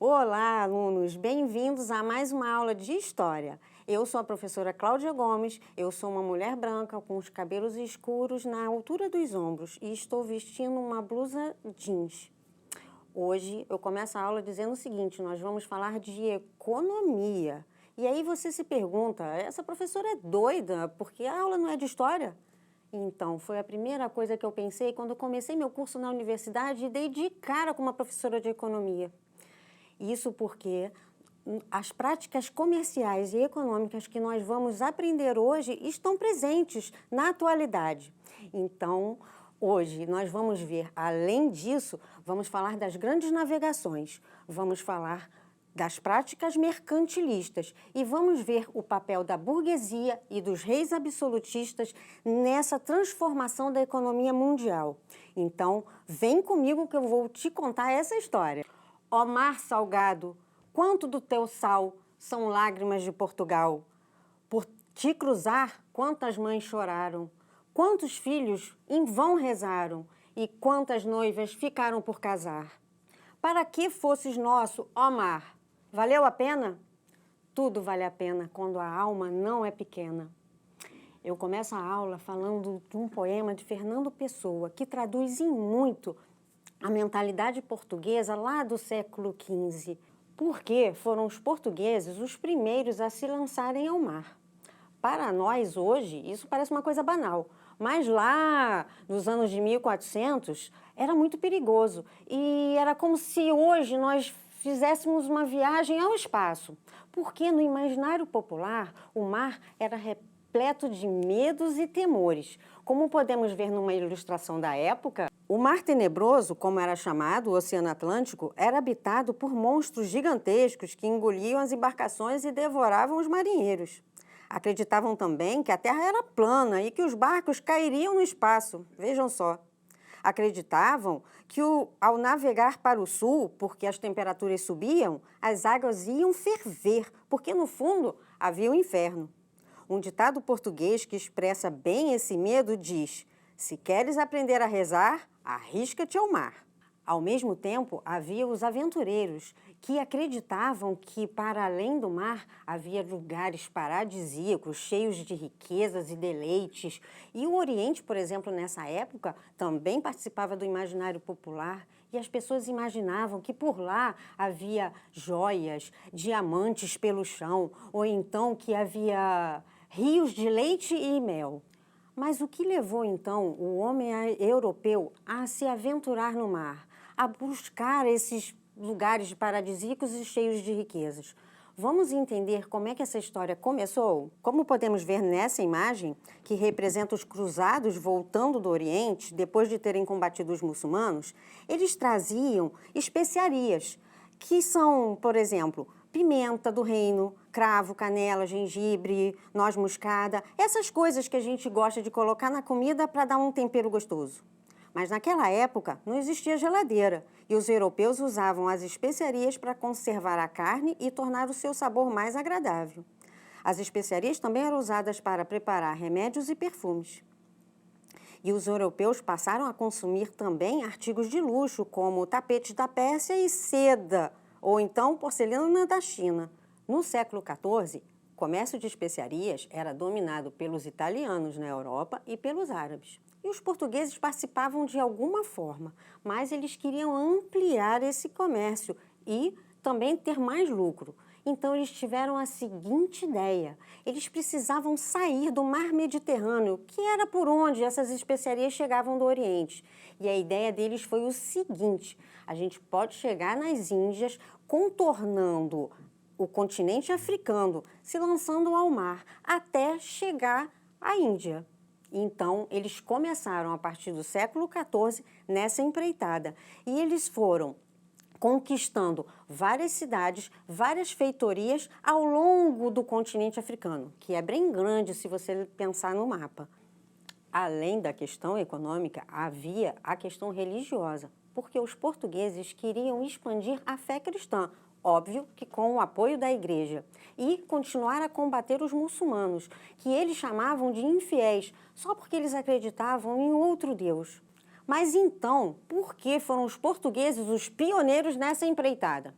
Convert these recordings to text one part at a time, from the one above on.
Olá, alunos! Bem-vindos a mais uma aula de História. Eu sou a professora Cláudia Gomes, eu sou uma mulher branca com os cabelos escuros na altura dos ombros e estou vestindo uma blusa jeans. Hoje eu começo a aula dizendo o seguinte, nós vamos falar de economia. E aí você se pergunta, essa professora é doida porque a aula não é de História? Então, foi a primeira coisa que eu pensei quando eu comecei meu curso na universidade e dei de cara com uma professora de economia. Isso porque as práticas comerciais e econômicas que nós vamos aprender hoje estão presentes na atualidade. Então, hoje nós vamos ver, além disso, vamos falar das grandes navegações, vamos falar das práticas mercantilistas e vamos ver o papel da burguesia e dos reis absolutistas nessa transformação da economia mundial. Então, vem comigo que eu vou te contar essa história. Ó mar salgado, quanto do teu sal são lágrimas de Portugal. Por te cruzar, quantas mães choraram, quantos filhos em vão rezaram e quantas noivas ficaram por casar. Para que fosses nosso, ó mar, valeu a pena? Tudo vale a pena quando a alma não é pequena. Eu começo a aula falando de um poema de Fernando Pessoa, que traduz em muito a mentalidade portuguesa lá do século XV, porque foram os portugueses os primeiros a se lançarem ao mar. Para nós, hoje, isso parece uma coisa banal, mas lá nos anos de 1400 era muito perigoso e era como se hoje nós fizéssemos uma viagem ao espaço, porque no imaginário popular o mar era repleto de medos e temores. Como podemos ver numa ilustração da época, o Mar Tenebroso, como era chamado, o Oceano Atlântico, era habitado por monstros gigantescos que engoliam as embarcações e devoravam os marinheiros. Acreditavam também que a Terra era plana e que os barcos cairiam no espaço. Vejam só. Acreditavam que ao navegar para o sul, porque as temperaturas subiam, as águas iam ferver, porque no fundo havia o inferno. Um ditado português que expressa bem esse medo diz: se queres aprender a rezar, arrisca-te ao mar. Ao mesmo tempo, havia os aventureiros, que acreditavam que, para além do mar, havia lugares paradisíacos, cheios de riquezas e deleites. E o Oriente, por exemplo, nessa época, também participava do imaginário popular, e as pessoas imaginavam que por lá havia joias, diamantes pelo chão, ou então que havia rios de leite e mel. Mas o que levou, então, o homem europeu a se aventurar no mar, a buscar esses lugares paradisíacos e cheios de riquezas? Vamos entender como é que essa história começou? Como podemos ver nessa imagem, que representa os cruzados voltando do Oriente, depois de terem combatido os muçulmanos, eles traziam especiarias, que são, por exemplo, pimenta do reino, cravo, canela, gengibre, noz moscada, essas coisas que a gente gosta de colocar na comida para dar um tempero gostoso. Mas naquela época não existia geladeira e os europeus usavam as especiarias para conservar a carne e tornar o seu sabor mais agradável. As especiarias também eram usadas para preparar remédios e perfumes. E os europeus passaram a consumir também artigos de luxo, como tapetes da Pérsia e seda, ou então porcelana da China. No século XIV, o comércio de especiarias era dominado pelos italianos na Europa e pelos árabes. E os portugueses participavam de alguma forma, mas eles queriam ampliar esse comércio e também ter mais lucro. Então eles tiveram a seguinte ideia: eles precisavam sair do mar Mediterrâneo, que era por onde essas especiarias chegavam do Oriente. E a ideia deles foi o seguinte: a gente pode chegar nas Índias contornando o continente africano, se lançando ao mar, até chegar à Índia. Então, eles começaram a partir do século XIV nessa empreitada e eles foram conquistando várias cidades, várias feitorias ao longo do continente africano, que é bem grande se você pensar no mapa. Além da questão econômica, havia a questão religiosa, porque os portugueses queriam expandir a fé cristã, óbvio que com o apoio da igreja, e continuar a combater os muçulmanos, que eles chamavam de infiéis, só porque eles acreditavam em outro Deus. Mas então, por que foram os portugueses os pioneiros nessa empreitada?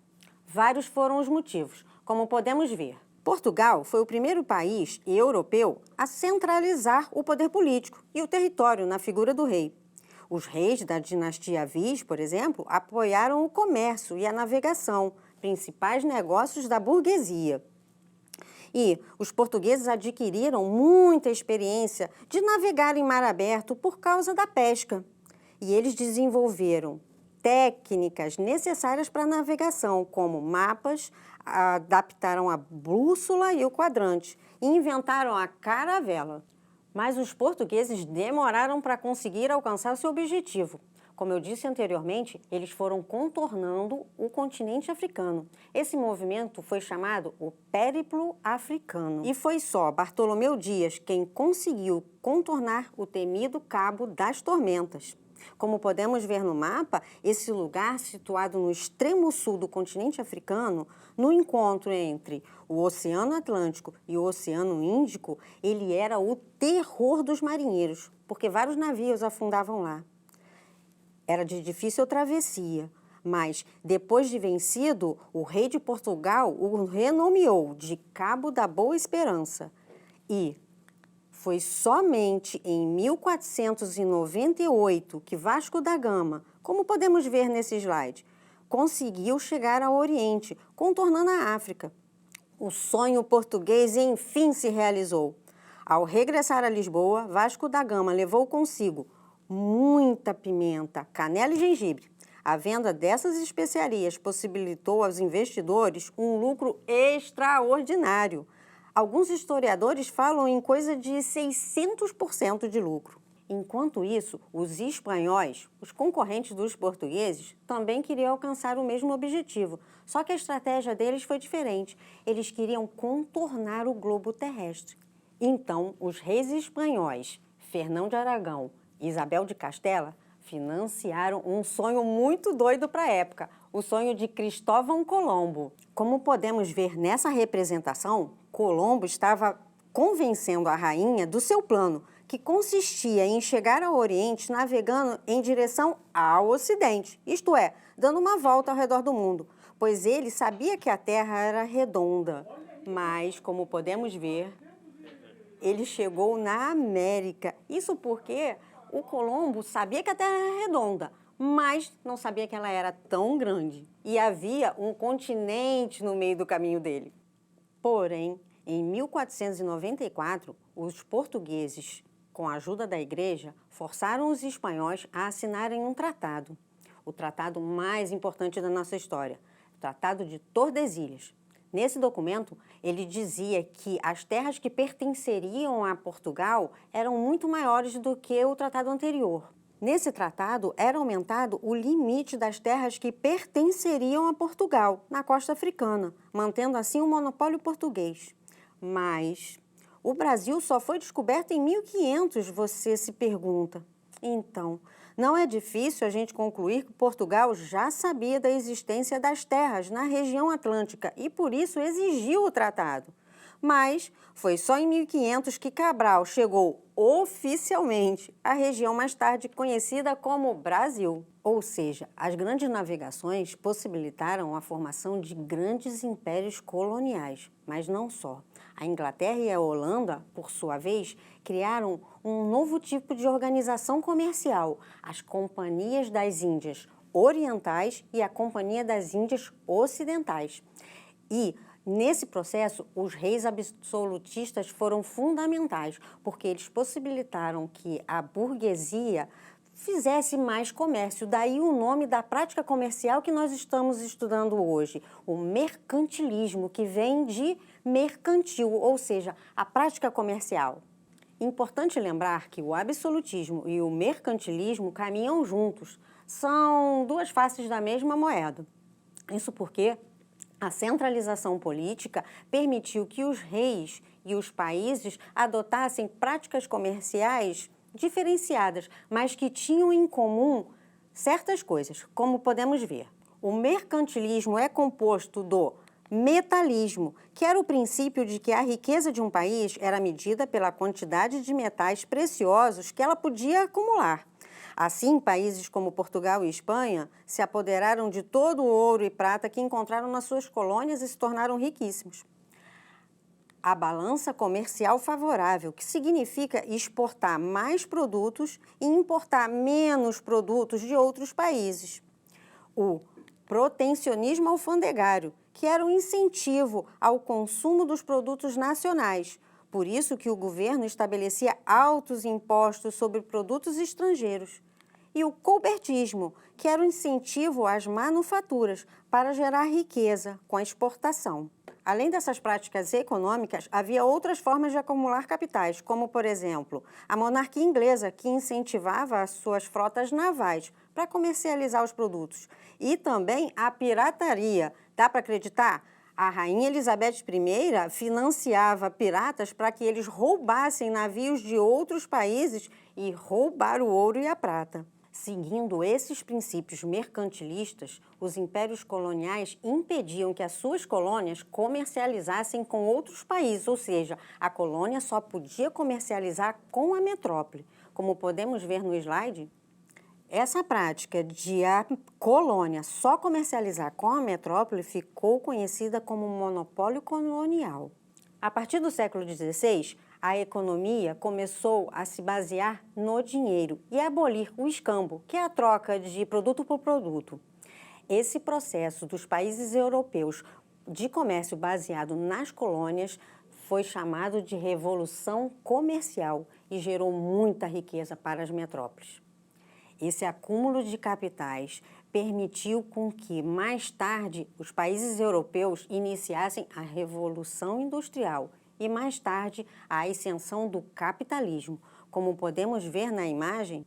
Vários foram os motivos, como podemos ver. Portugal foi o primeiro país europeu a centralizar o poder político e o território na figura do rei. Os reis da dinastia Viz, por exemplo, apoiaram o comércio e a navegação, principais negócios da burguesia. E os portugueses adquiriram muita experiência de navegar em mar aberto por causa da pesca. E eles desenvolveram técnicas necessárias para a navegação, como mapas, adaptaram a bússola e o quadrante e inventaram a caravela. Mas os portugueses demoraram para conseguir alcançar seu objetivo. Como eu disse anteriormente, eles foram contornando o continente africano. Esse movimento foi chamado o Périplo Africano. E foi só Bartolomeu Dias quem conseguiu contornar o temido Cabo das Tormentas. Como podemos ver no mapa, esse lugar, situado no extremo sul do continente africano, no encontro entre o Oceano Atlântico e o Oceano Índico, ele era o terror dos marinheiros, porque vários navios afundavam lá. Era de difícil travessia, mas depois de vencido, o rei de Portugal o renomeou de Cabo da Boa Esperança. E foi somente em 1498 que Vasco da Gama, como podemos ver nesse slide, conseguiu chegar ao Oriente, contornando a África. O sonho português enfim se realizou. Ao regressar a Lisboa, Vasco da Gama levou consigo muita pimenta, canela e gengibre. A venda dessas especiarias possibilitou aos investidores um lucro extraordinário. Alguns historiadores falam em coisa de 600% de lucro. Enquanto isso, os espanhóis, os concorrentes dos portugueses, também queriam alcançar o mesmo objetivo, só que a estratégia deles foi diferente. Eles queriam contornar o globo terrestre. Então, os reis espanhóis, Fernão de Aragão e Isabel de Castela, financiaram um sonho muito doido para a época, o sonho de Cristóvão Colombo. Como podemos ver nessa representação, Colombo estava convencendo a rainha do seu plano, que consistia em chegar ao Oriente navegando em direção ao Ocidente, isto é, dando uma volta ao redor do mundo, pois ele sabia que a Terra era redonda. Mas, como podemos ver, ele chegou na América. Isso porque o Colombo sabia que a Terra era redonda, mas não sabia que ela era tão grande. E havia um continente no meio do caminho dele. Porém, em 1494, os portugueses, com a ajuda da Igreja, forçaram os espanhóis a assinarem um tratado. O tratado mais importante da nossa história, o Tratado de Tordesilhas. Nesse documento, ele dizia que as terras que pertenceriam a Portugal eram muito maiores do que o tratado anterior. Nesse tratado, era aumentado o limite das terras que pertenceriam a Portugal, na costa africana, mantendo assim o monopólio português. Mas o Brasil só foi descoberto em 1500, você se pergunta. Então, não é difícil a gente concluir que Portugal já sabia da existência das terras na região atlântica e por isso exigiu o tratado. Mas foi só em 1500 que Cabral chegou oficialmente à região mais tarde conhecida como Brasil. Ou seja, as grandes navegações possibilitaram a formação de grandes impérios coloniais, mas não só. A Inglaterra e a Holanda, por sua vez, criaram um novo tipo de organização comercial, as Companhias das Índias Orientais e a Companhia das Índias Ocidentais. E nesse processo, os reis absolutistas foram fundamentais, porque eles possibilitaram que a burguesia fizesse mais comércio. Daí o nome da prática comercial que nós estamos estudando hoje, o mercantilismo, que vem de mercantil, ou seja, a prática comercial. Importante lembrar que o absolutismo e o mercantilismo caminham juntos, são duas faces da mesma moeda. Isso porque a centralização política permitiu que os reis e os países adotassem práticas comerciais diferenciadas, mas que tinham em comum certas coisas, como podemos ver. O mercantilismo é composto do metalismo, que era o princípio de que a riqueza de um país era medida pela quantidade de metais preciosos que ela podia acumular. Assim, países como Portugal e Espanha se apoderaram de todo o ouro e prata que encontraram nas suas colônias e se tornaram riquíssimos. A balança comercial favorável, que significa exportar mais produtos e importar menos produtos de outros países. O protecionismo alfandegário, que era um incentivo ao consumo dos produtos nacionais. Por isso que o governo estabelecia altos impostos sobre produtos estrangeiros. E o colbertismo, que era um incentivo às manufaturas para gerar riqueza com a exportação. Além dessas práticas econômicas, havia outras formas de acumular capitais, como, por exemplo, a monarquia inglesa, que incentivava as suas frotas navais para comercializar os produtos. E também a pirataria. Dá para acreditar? A rainha Elizabeth I financiava piratas para que eles roubassem navios de outros países e roubar o ouro e a prata. Seguindo esses princípios mercantilistas, os impérios coloniais impediam que as suas colônias comercializassem com outros países, ou seja, a colônia só podia comercializar com a metrópole. Como podemos ver no slide, essa prática de a colônia só comercializar com a metrópole ficou conhecida como monopólio colonial. A partir do século XVI, a economia começou a se basear no dinheiro e a abolir o escambo, que é a troca de produto por produto. Esse processo dos países europeus de comércio baseado nas colônias foi chamado de Revolução Comercial e gerou muita riqueza para as metrópoles. Esse acúmulo de capitais permitiu com que, mais tarde, os países europeus iniciassem a Revolução Industrial e, mais tarde, a ascensão do capitalismo. Como podemos ver na imagem,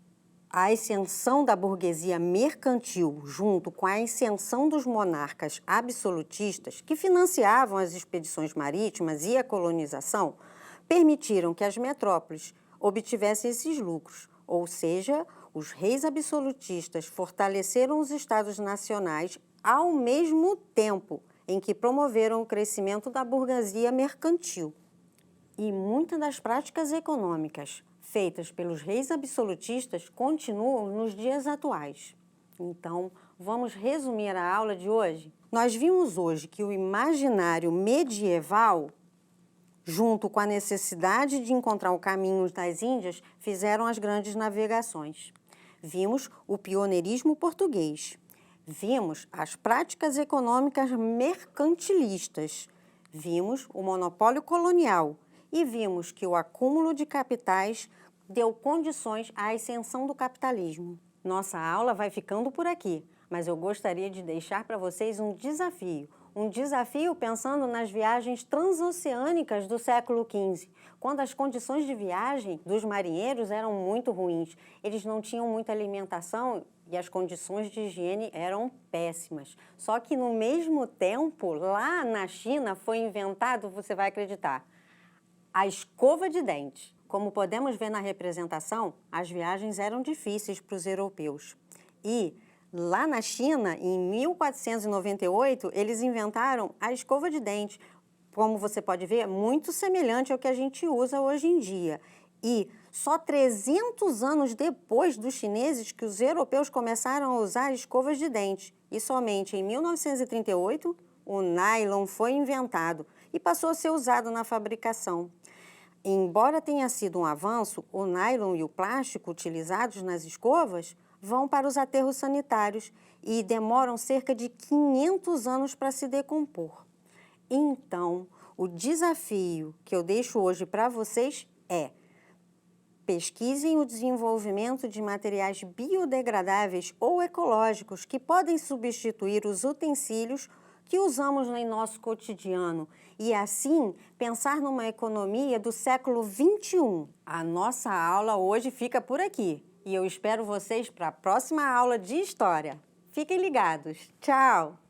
a ascensão da burguesia mercantil, junto com a ascensão dos monarcas absolutistas, que financiavam as expedições marítimas e a colonização, permitiram que as metrópoles obtivessem esses lucros, ou seja, os reis absolutistas fortaleceram os estados nacionais ao mesmo tempo em que promoveram o crescimento da burguesia mercantil. E muitas das práticas econômicas feitas pelos reis absolutistas continuam nos dias atuais. Então, vamos resumir a aula de hoje? Nós vimos hoje que o imaginário medieval, junto com a necessidade de encontrar o caminho das Índias, fizeram as grandes navegações. Vimos o pioneirismo português. Vimos as práticas econômicas mercantilistas. Vimos o monopólio colonial. E vimos que o acúmulo de capitais deu condições à ascensão do capitalismo. Nossa aula vai ficando por aqui, mas eu gostaria de deixar para vocês um desafio. Um desafio pensando nas viagens transoceânicas do século XV, quando as condições de viagem dos marinheiros eram muito ruins. Eles não tinham muita alimentação e as condições de higiene eram péssimas. Só que no mesmo tempo, lá na China, foi inventado, você vai acreditar, a escova de dente. Como podemos ver na representação, as viagens eram difíceis para os europeus. E lá na China, em 1498, eles inventaram a escova de dente. Como você pode ver, muito semelhante ao que a gente usa hoje em dia. E só 300 anos depois dos chineses que os europeus começaram a usar escovas de dente. E somente em 1938, o nylon foi inventado e passou a ser usado na fabricação. Embora tenha sido um avanço, o nylon e o plástico utilizados nas escovas vão para os aterros sanitários e demoram cerca de 500 anos para se decompor. Então, o desafio que eu deixo hoje para vocês é: pesquisem o desenvolvimento de materiais biodegradáveis ou ecológicos que podem substituir os utensílios que usamos em nosso cotidiano e, assim, pensar numa economia do século XXI. A nossa aula hoje fica por aqui e eu espero vocês para a próxima aula de História. Fiquem ligados. Tchau!